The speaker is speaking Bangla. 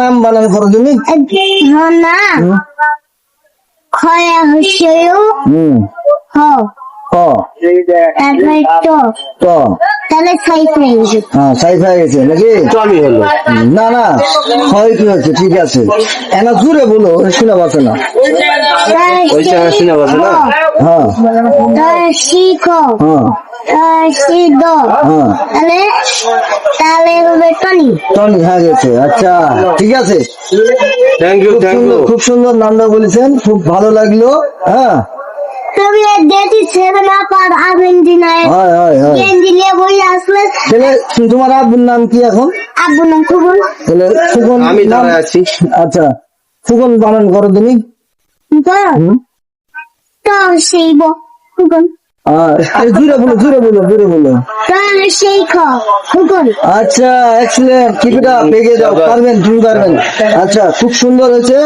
নাম বানান করো তুমি। না খয়া হচ্ছে হ ক তারপরে ত তাহলে সাইফ হয়ে গেছে। হ্যাঁ সাইফ হয়ে গেছে নাকি? টনি হলো। না না হয় কি হচ্ছে, ঠিক আছে এনা জুড়ে বলো, শোনা পাচ্ছে না। ওইটা শুনে পাচ্ছে না। হ্যাঁ শিখ হ্যাঁ সিদ্ধ হ্যাঁ তাহলে তাহলে হবে টনি। টনি হয়ে গেছে। আচ্ছা ঠিক আছে, থ্যাংক ইউ থ্যাংক ইউ। খুব সুন্দর নামটা বলেছেন, খুব ভালো লাগলো। হ্যাঁ তুমি দেখি সেভেন আপ আর আর্জেন্টিনায় হয় হয় হয়। দিলে বই আসলে তাহলে তোমার আব্বুর নাম কি এখন? আব্বু নাম খুবন। তাহলে ফুকন আমি নাম। দাঁড়ায় আছি। আচ্ছা ফুকন বানান করো তুমি। তো সেইব খুবন জুড়ে বলো জুড়ে বলো জুড়ে বলো। তো সেই খুবন। আচ্ছা এক্সিলেন্ট, কিপিটা পেগে যাও, পারবেন তুমি পারবেন। আচ্ছা খুব সুন্দর হয়েছে।